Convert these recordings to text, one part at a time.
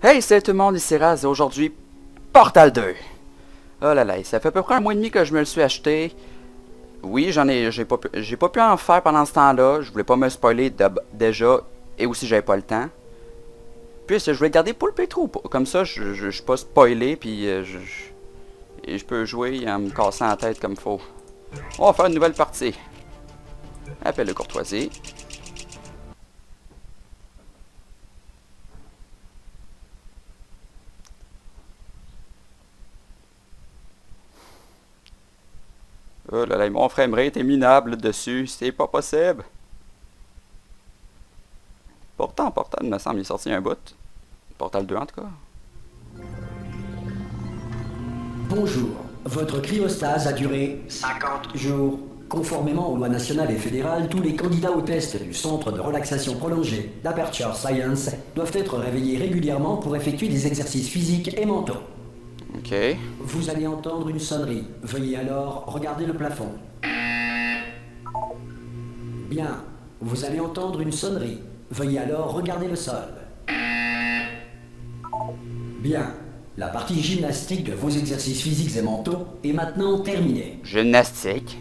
Hey, salut tout le monde, ici Raz et aujourd'hui, Portal 2. Oh là là, ça fait à peu près un mois et demi que je me le suis acheté. Oui, j'ai pas pu en faire pendant ce temps-là. Je voulais pas me spoiler déjà et aussi j'avais pas le temps. Puis je voulais garder pour le pétrou, comme ça je suis pas spoilé puis je peux jouer en me cassant la tête comme faut. On va faire une nouvelle partie. Appel de courtoisie. Oh là là, mon framerate est minable dessus, c'est pas possible. Pourtant, Portal, il me semble, il est sorti un bout. Portal 2 en tout cas. Bonjour. Votre cryostase a duré 50 jours. Conformément aux lois nationales et fédérales, tous les candidats au test du Centre de relaxation prolongée d'Aperture Science doivent être réveillés régulièrement pour effectuer des exercices physiques et mentaux. Ok. Vous allez entendre une sonnerie. Veuillez alors regarder le plafond. Bien. Vous allez entendre une sonnerie. Veuillez alors regarder le sol. Bien. La partie gymnastique de vos exercices physiques et mentaux est maintenant terminée. Gymnastique.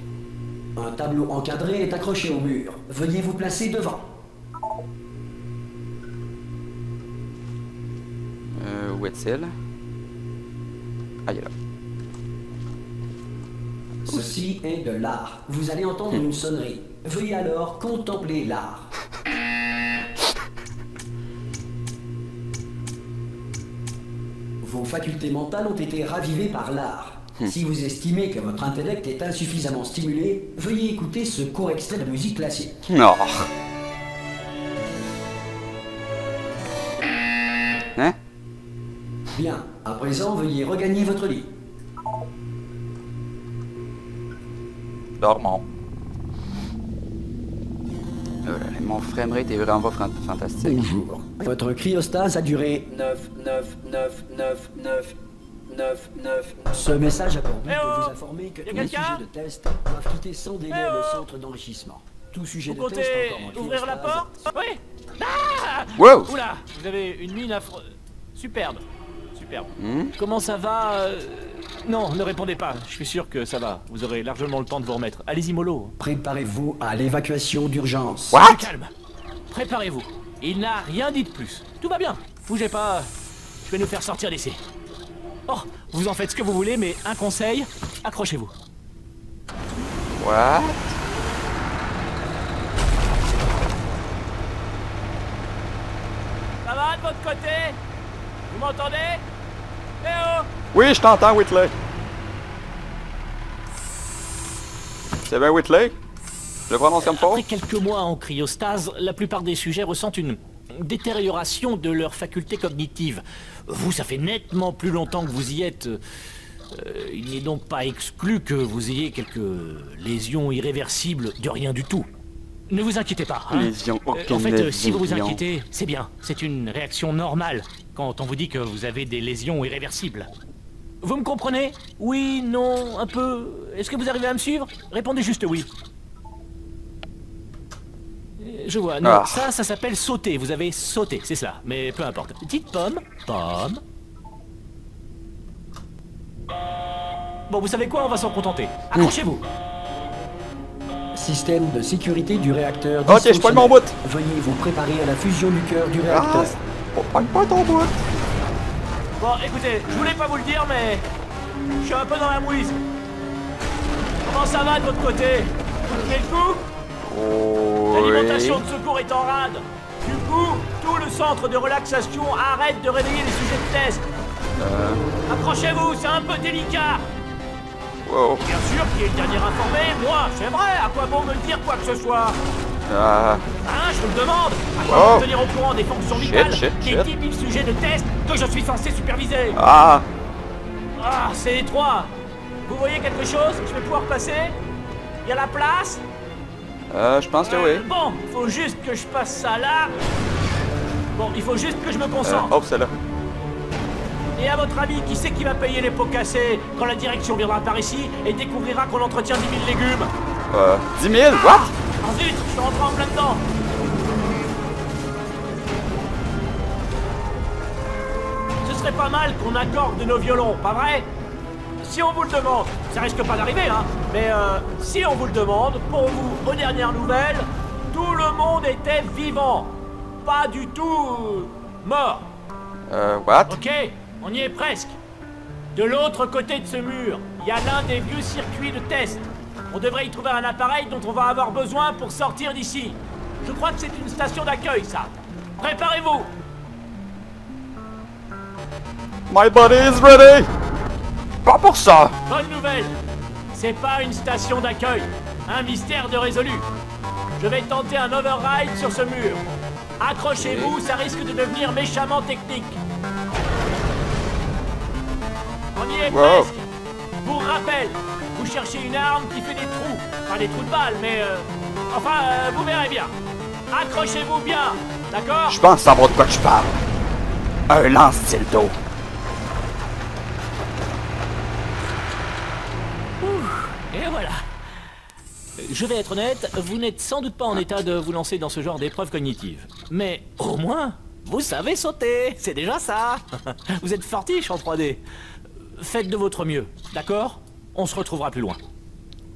Un tableau encadré est accroché au mur. Veuillez vous placer devant. Où est-il? Ah, il est là. Ceci est de l'art. Vous allez entendre une sonnerie. Veuillez alors contempler l'art. Vos facultés mentales ont été ravivées par l'art. Si vous estimez que votre intellect est insuffisamment stimulé, veuillez écouter ce court extrait de musique classique. Non. Hein? Bien, à présent, veuillez regagner votre lit. Dormons. Oh là là, mon framerate est vraiment fantastique. Bonjour. Votre cryostase a duré 9. Ce message a pour but de vous informer que tous les sujets de test doivent quitter sans délai le centre d'enrichissement. Tout sujet de test encore en ouvrir la porte? Oui. Ah! Wow! Oula, vous avez une mine affreuse. Superbe. Superbe. Comment ça va? Non, ne répondez pas. Je suis sûr que ça va. Vous aurez largement le temps de vous remettre. Allez-y, mollo. Préparez-vous à l'évacuation d'urgence. What? Du calme. Préparez-vous. Il n'a rien dit de plus. Tout va bien. Bougez pas. Je vais nous faire sortir d'ici. Oh, vous en faites ce que vous voulez, mais un conseil, accrochez-vous. What? Ça va de votre côté? Vous m'entendez? Eh oh! Oui, je t'entends, Whitley. C'est bien Whitley? Je le prononce comme faut? Après quelques mois en cryostase, la plupart des sujets ressentent une détérioration de leurs facultés cognitives. Vous, ça fait nettement plus longtemps que vous y êtes. Il n'est donc pas exclu que vous ayez quelques lésions irréversibles de rien du tout. Ne vous inquiétez pas. Hein. Lésions, aucune En fait, si vous vous lésion. inquiétez, c'est bien. C'est une réaction normale quand on vous dit que vous avez des lésions irréversibles. Vous me comprenez? Oui, non, un peu. Est-ce que vous arrivez à me suivre? Répondez juste oui. Je vois, non, Ah. ça s'appelle sauter, vous avez sauté, c'est cela, mais peu importe. Dites pomme, pomme. Bon, vous savez quoi, on va s'en contenter. Accrochez-vous. Système de sécurité du réacteur. Ok, je pogne mon bout. Veuillez vous préparer à la fusion du cœur du Ah, réacteur. pogne pas ton bout. Bon, écoutez, je voulais pas vous le dire, mais je suis un peu dans la mouise. Comment ça va de votre côté? Vous tenez le coup? Oh, L'alimentation oui. de secours est en rade. Du coup, tout le centre de relaxation arrête de réveiller les sujets de test. Accrochez-vous, c'est un peu délicat. Wow. Bien sûr, qui est le dernier informé? Moi, c'est vrai, à quoi bon me le dire quoi que ce soit? Ah, Hein, je vous le demande. À quoi Oh. me tenir au courant des fonctions Shit, vitales shit, des shit. 10 000 sujets de test que je suis censé superviser? ah, Ah, c'est étroit. Vous voyez quelque chose? Je vais pouvoir passer? Il y a la place? je pense que oui. Bon, faut juste que je passe ça là. Bon, il faut juste que je me concentre. Oh, c'est là. Et à votre avis, qui c'est qui va payer les pots cassés quand la direction viendra par ici et découvrira qu'on entretient 10 000 légumes? 10 000? What? Oh zut, je suis rentré en plein dedans. serait pas mal qu'on accorde nos violons, pas vrai? Si on vous le demande, ça risque pas d'arriver, hein, mais si on vous le demande, pour vous, aux dernières nouvelles, tout le monde était vivant. Pas du tout mort. What? Ok, on y est presque. De l'autre côté de ce mur, il y a l'un des vieux circuits de test. On devrait y trouver un appareil dont on va avoir besoin pour sortir d'ici. Je crois que c'est une station d'accueil, ça. Préparez-vous. My body is ready! Pas pour ça! Bonne nouvelle. C'est pas une station d'accueil. Un mystère de résolu. Je vais tenter un override sur ce mur. Accrochez-vous, ça risque de devenir méchamment technique. On y est presque. Pour rappel, vous cherchez une arme qui fait des trous. Pas des trous de balles, mais... vous verrez bien. Accrochez-vous bien, d'accord? Je pense savoir de quoi tu parles. Un lance-dildo. Et voilà. Je vais être honnête, vous n'êtes sans doute pas en état de vous lancer dans ce genre d'épreuve cognitive. Mais au moins, vous savez sauter, c'est déjà ça. Vous êtes fortiche en 3D. Faites de votre mieux, d'accord? On se retrouvera plus loin.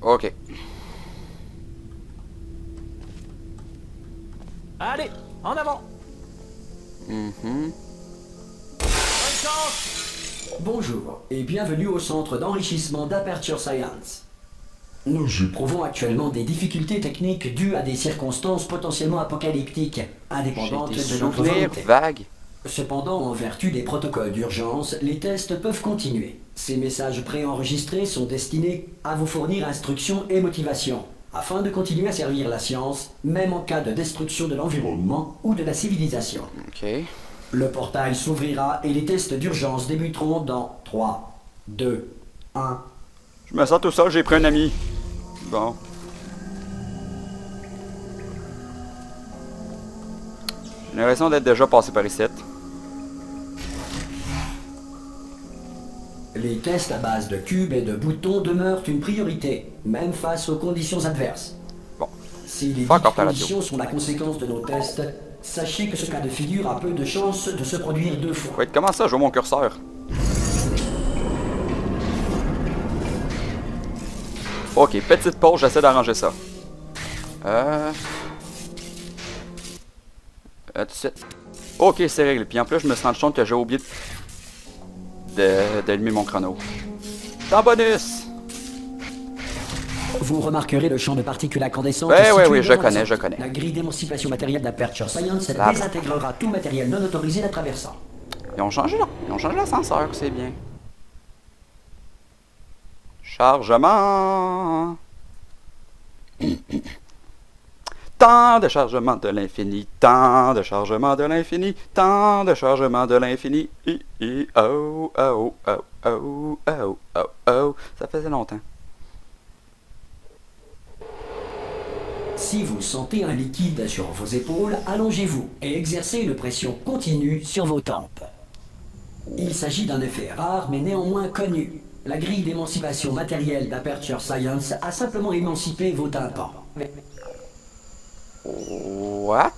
Ok. Allez, en avant. Bonne chance. Bonjour et bienvenue au centre d'enrichissement d'Aperture Science. Nous éprouvons actuellement des difficultés techniques dues à des circonstances potentiellement apocalyptiques, indépendantes J'ai des de notre souvenirs volonté. vagues. Cependant, en vertu des protocoles d'urgence, les tests peuvent continuer. Ces messages préenregistrés sont destinés à vous fournir instruction et motivation, afin de continuer à servir la science, même en cas de destruction de l'environnement ou de la civilisation. Ok. Le portail s'ouvrira et les tests d'urgence débuteront dans 3, 2, 1... Je me sens tout seul, j'ai pris un ami. Bon. J'ai l'impression d'être déjà passé par ici. Les tests à base de cubes et de boutons demeurent une priorité, même face aux conditions adverses. Bon. Si les Pas dites encore ta radio. conditions sont la conséquence de nos tests, sachez que ce cas de figure a peu de chances de se produire deux fois. Wait, comment ça, je vois mon curseur? Ok, petite pause, j'essaie d'arranger ça. Tout de suite. Ok, c'est réglé. Puis en plus, je me suis rendu compte que j'ai oublié d'allumer mon chrono. En bonus! Vous remarquerez le champ de particules incandescentes. Oui, je connais. La grille d'émancipation matérielle d'Aperture Science Là. désintégrera tout matériel non autorisé la traversant. Ils ont changé l'ascenseur, c'est bien. Chargement. Tant de chargement de l'infini, tant de chargement de l'infini, tant de chargement de l'infini. Oh, oh, oh, oh, oh, oh, oh. Ça faisait longtemps. Si vous sentez un liquide sur vos épaules, allongez-vous et exercez une pression continue sur vos tempes. Il s'agit d'un effet rare mais néanmoins connu. La grille d'émancipation matérielle d'Aperture Science a simplement émancipé vos tympans. What?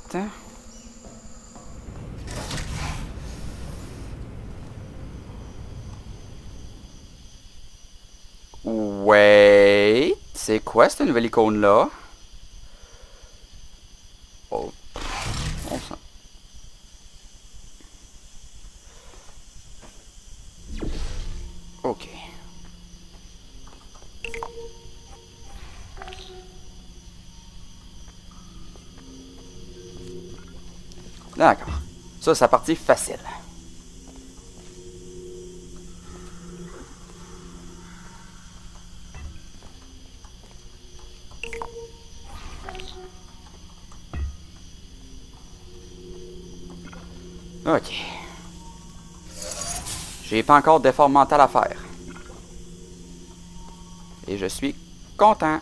Wait, c'est quoi cette nouvelle icône-là? Oh, on sent... Ok. D'accord. Ça, c'est la partie facile. Ok. J'ai pas encore d'effort mental à faire. Et je suis content.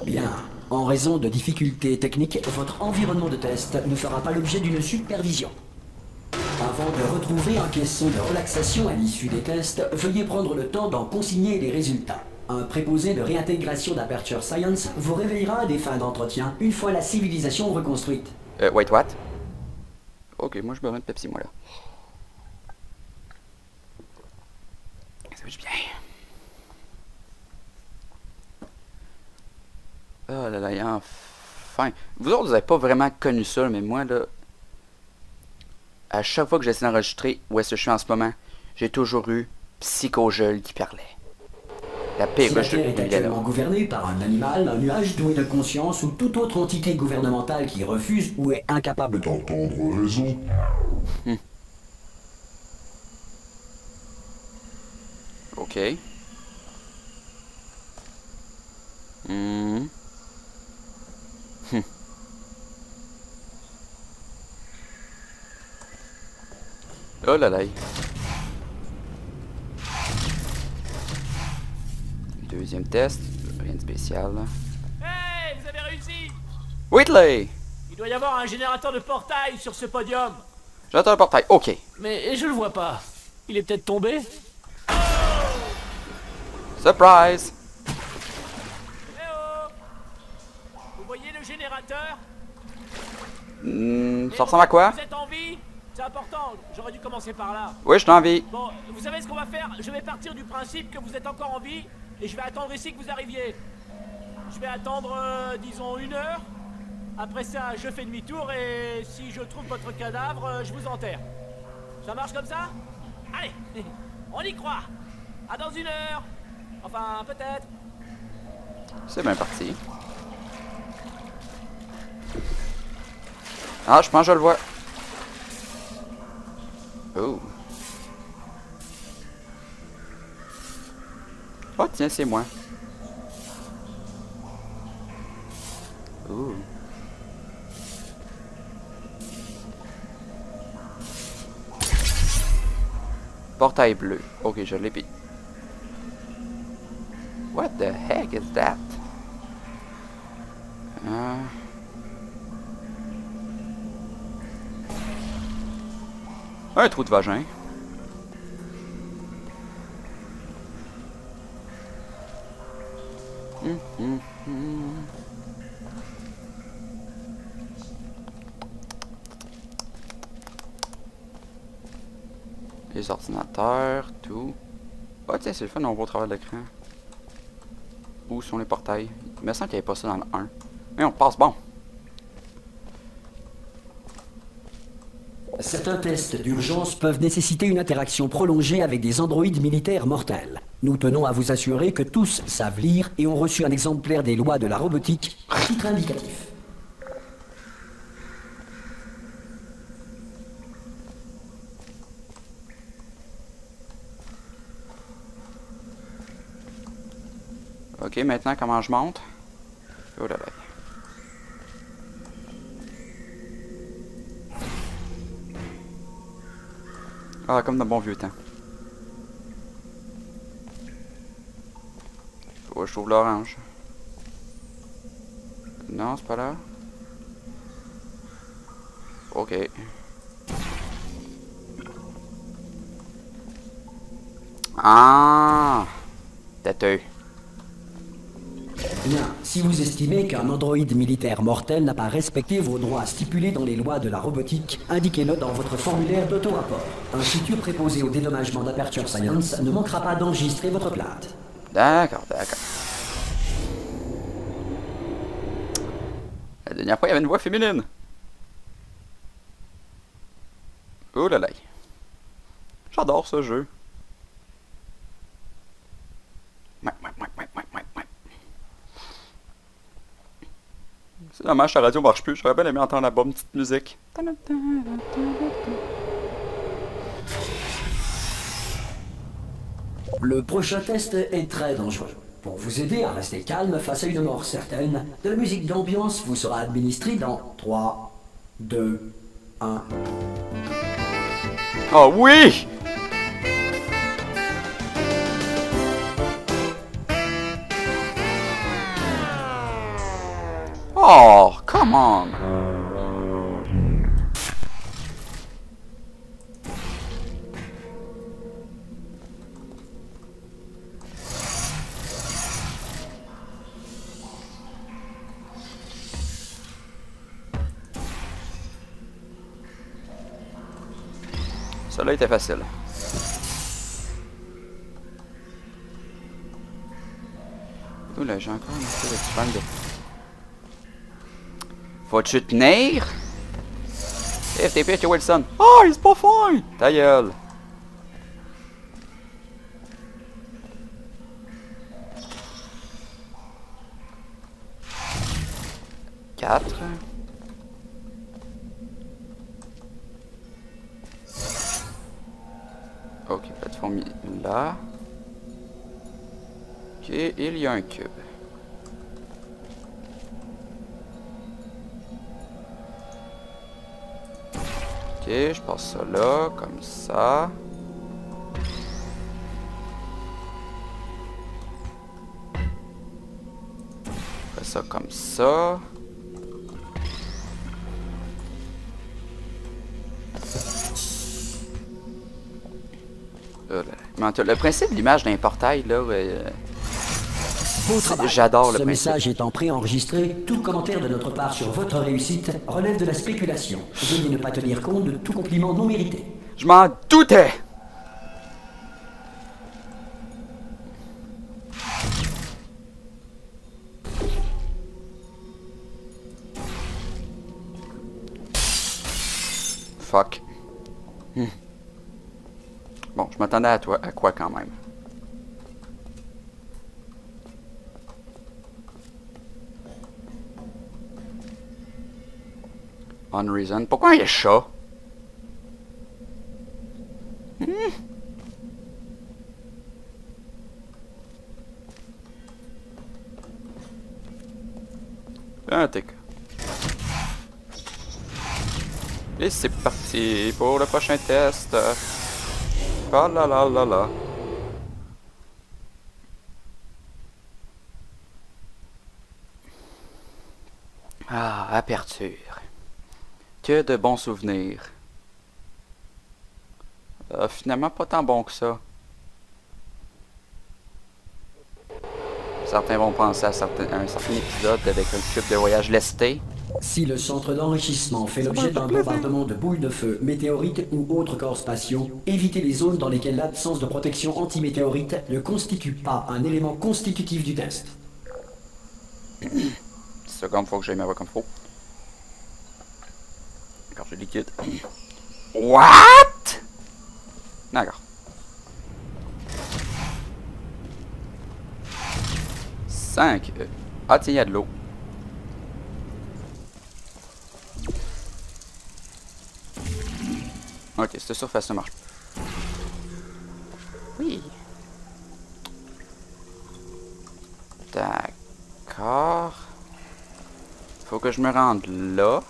Bien. En raison de difficultés techniques, votre environnement de test ne fera pas l'objet d'une supervision. Avant de retrouver un caisson de relaxation à l'issue des tests, veuillez prendre le temps d'en consigner les résultats. Un préposé de réintégration d'Aperture Science vous réveillera à des fins d'entretien une fois la civilisation reconstruite. Wait, what? Ok, moi je me remets de Pepsi, moi là. Ça fait du bien. Oh là là, et enfin. Vous autres, vous avez pas vraiment connu ça, mais moi là, à chaque fois que j'essaie d'enregistrer où est-ce que je suis en ce moment, j'ai toujours eu Psychogel qui parlait. La pire Si que la je Terre est actuellement gouvernée par un animal, un nuage doué de conscience ou toute autre entité gouvernementale qui refuse ou est incapable d'entendre raison. Ok. Hmm. Oh là là. Deuxième test, rien de spécial. Hey, vous avez réussi! Whitley! Il doit y avoir un générateur de portail sur ce podium. J'attends le portail, ok. Mais je le vois pas. Il est peut-être tombé? Surprise! Eh oh! Vous voyez le générateur? Ça ressemble à quoi? Vous êtes en vie? C'est important, j'aurais dû commencer par là. Oui, je t'ai envie. Bon, vous savez ce qu'on va faire? Je vais partir du principe que vous êtes encore en vie et je vais attendre ici que vous arriviez. Je vais attendre, disons, 1 heure. Après ça, je fais demi-tour et si je trouve votre cadavre, je vous enterre. Ça marche comme ça? Allez, on y croit. À dans 1 heure. Enfin, peut-être. C'est bien parti. Ah, je pense que je le vois. Oh. Oh, tiens, c'est moi. Oh. Portail bleu. Ok, je l'ai pris. What the heck is that? Un trou de vagin. Les ordinateurs, tout. Oh tiens, c'est le fun, on voit au travers de l'écran. Où sont les portails? Il me semble qu'il n'y avait pas ça dans le 1. Mais on passe bon. Certains tests d'urgence peuvent nécessiter une interaction prolongée avec des androïdes militaires mortels. Nous tenons à vous assurer que tous savent lire et ont reçu un exemplaire des lois de la robotique, titre indicatif. Ok, maintenant comment je monte? Oh là là. Ah, comme dans le bon vieux temps. Faut que je trouve l'orange. Non, c'est pas là. Ok. Ah! Têteux. Bien, si vous estimez qu'un androïde militaire mortel n'a pas respecté vos droits stipulés dans les lois de la robotique, indiquez-le dans votre formulaire d'auto-rapport. Un futur préposé au dédommagement d'Aperture Science ne manquera pas d'enregistrer votre plainte. D'accord, d'accord. La dernière fois, il y avait une voix féminine. Oh là là. J'adore ce jeu. C'est dommage, la radio marche plus. J'aurais bien aimé entendre la bonne petite musique. Le prochain test est très dangereux. Pour vous aider à rester calme face à une mort certaine, de la musique d'ambiance vous sera administrée dans 3, 2, 1... Oh oui! Oh, come on! Celle-là était facile. Ouh là, j'ai encore un peu de fan de... Faut-tu tenir? FTP chez Wilson. Ah, il c'est pas fin! Ta gueule! Quatre. Ok, plateforme là. Ok, il y a un cube. Ok, je passe ça là, comme ça. Je fais ça comme ça. Le principe de l'image d'un portail, là, j'adore le Ce principe. message étant préenregistré, tout commentaire de notre part sur votre réussite relève de la spéculation. Veuillez ne pas tenir compte de tout compliment non mérité. Je m'en doutais! Fuck. Bon, je m'attendais à toi, à quoi quand même? Unreason. Pourquoi il y a chat? Un tic. Et c'est parti pour le prochain test. Ah là là là là. Ah, aperture. Que de bons souvenirs. Finalement, pas tant bon que ça. Certains vont penser à un certain épisode avec un cube de voyage lesté. Si le centre d'enrichissement fait l'objet d'un bombardement de boules de feu, météorites ou autres corps spatiaux, évitez les zones dans lesquelles l'absence de protection antimétéorite ne constitue pas un élément constitutif du test. 10 secondes, faut que j'aille ma voix comme faut. D'accord, j'ai liquide. What? D'accord. 5. Ah, tiens, il y a de l'eau. Ok, cette surface ça marche. Oui. D'accord. Faut que je me rende là.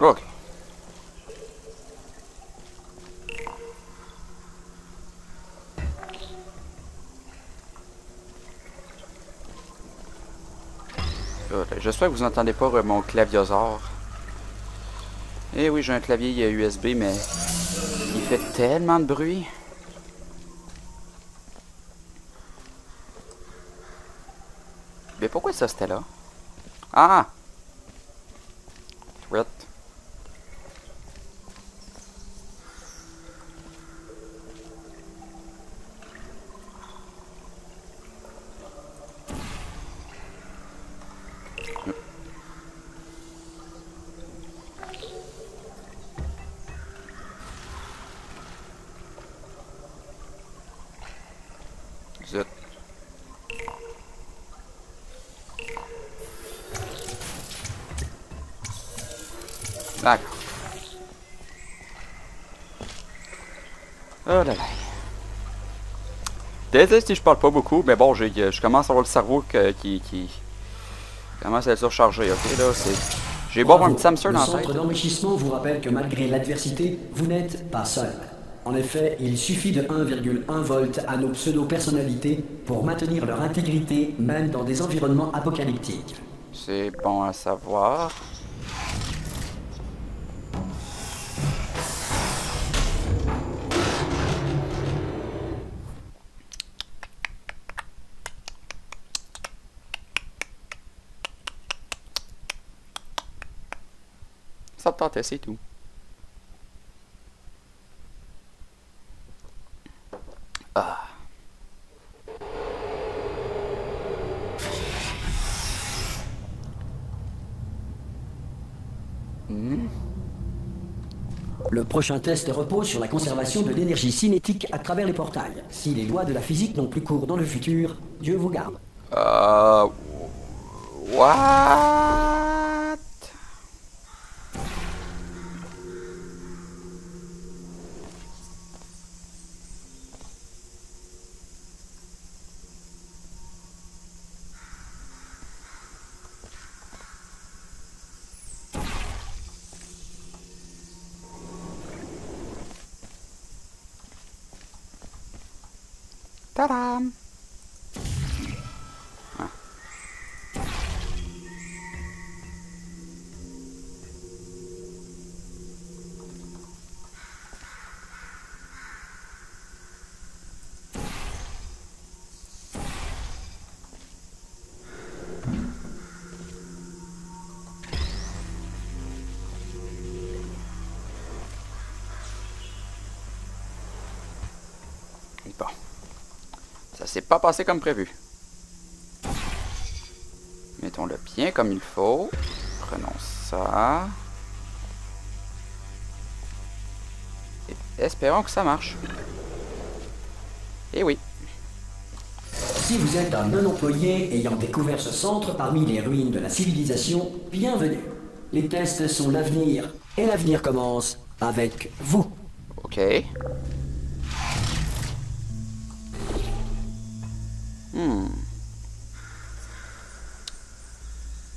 Ok. J'espère que vous n'entendez pas mon claviosaure. Eh oui, j'ai un clavier USB, mais il fait tellement de bruit. Mais pourquoi ça c'était là? Ah! What? Zut. D'accord. Oh là là. Désolé si je parle pas beaucoup, mais bon, je commence à avoir le cerveau qui commence à être surchargé, ok? Là, c'est... J'ai beau avoir un petit hamster dans la tête. Le centre d'enrichissement vous rappelle que malgré l'adversité, vous n'êtes pas seul. En effet, il suffit de 1,1 volt à nos pseudo-personnalités pour maintenir leur intégrité, même dans des environnements apocalyptiques. C'est bon à savoir. Ça me tentait, c'est tout. Ah. Le prochain test repose sur la conservation de l'énergie cinétique à travers les portails. Si les lois de la physique n'ont plus cours dans le futur, Dieu vous garde. What? Tadam! Ah. Bon. Ça s'est pas passé comme prévu. Mettons-le bien comme il faut. Prenons ça. Et espérons que ça marche. Et oui. Si vous êtes un non-employé ayant découvert ce centre parmi les ruines de la civilisation, bienvenue. Les tests sont l'avenir, et l'avenir commence avec vous. Ok.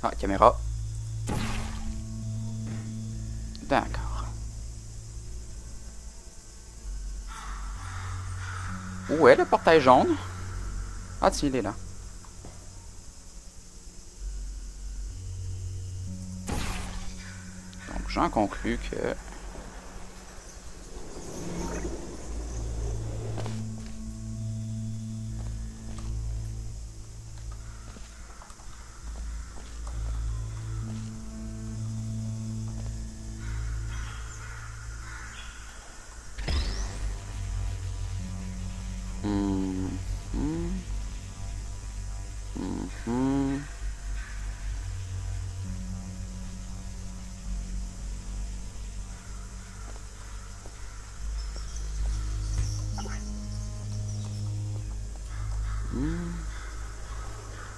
Ah, caméra. D'accord. Où est le portail jaune? Ah, tiens, il est là. Donc, j'en conclus que...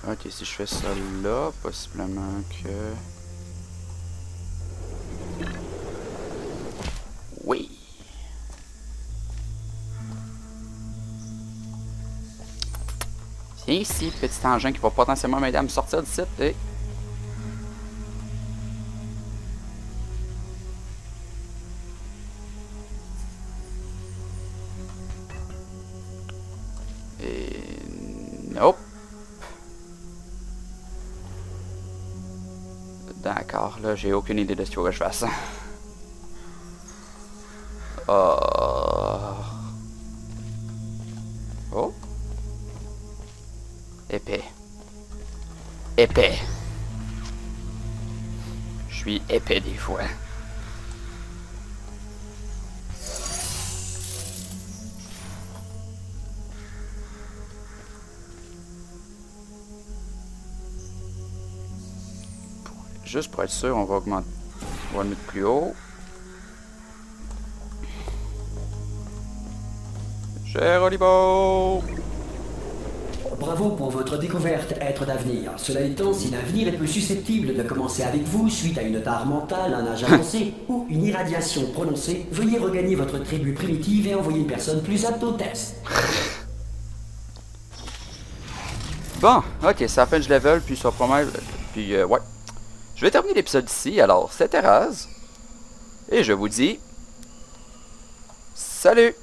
Ok, si je fais ça là, possiblement que... Oui! Viens ici, petit engin qui va potentiellement m'aider à me sortir du site. Et... Nope. D'accord, là j'ai aucune idée de ce qu'il faut que je fasse. Oh. Épais. Épais. Je suis épais des fois. Juste pour être sûr, on va augmenter. On va le mettre plus haut. Cher Olibo! Bravo pour votre découverte, être d'avenir. Cela étant, si l'avenir est peu susceptible de commencer avec vous suite à une tare mentale, un âge avancé ou une irradiation prononcée, veuillez regagner votre tribu primitive et envoyer une personne plus apte au test. Bon, ok, c'est la fin du level, puis ça va pas mal. Puis, ouais. Je vais terminer l'épisode ici. Alors, c'était Raz. Et je vous dis... Salut!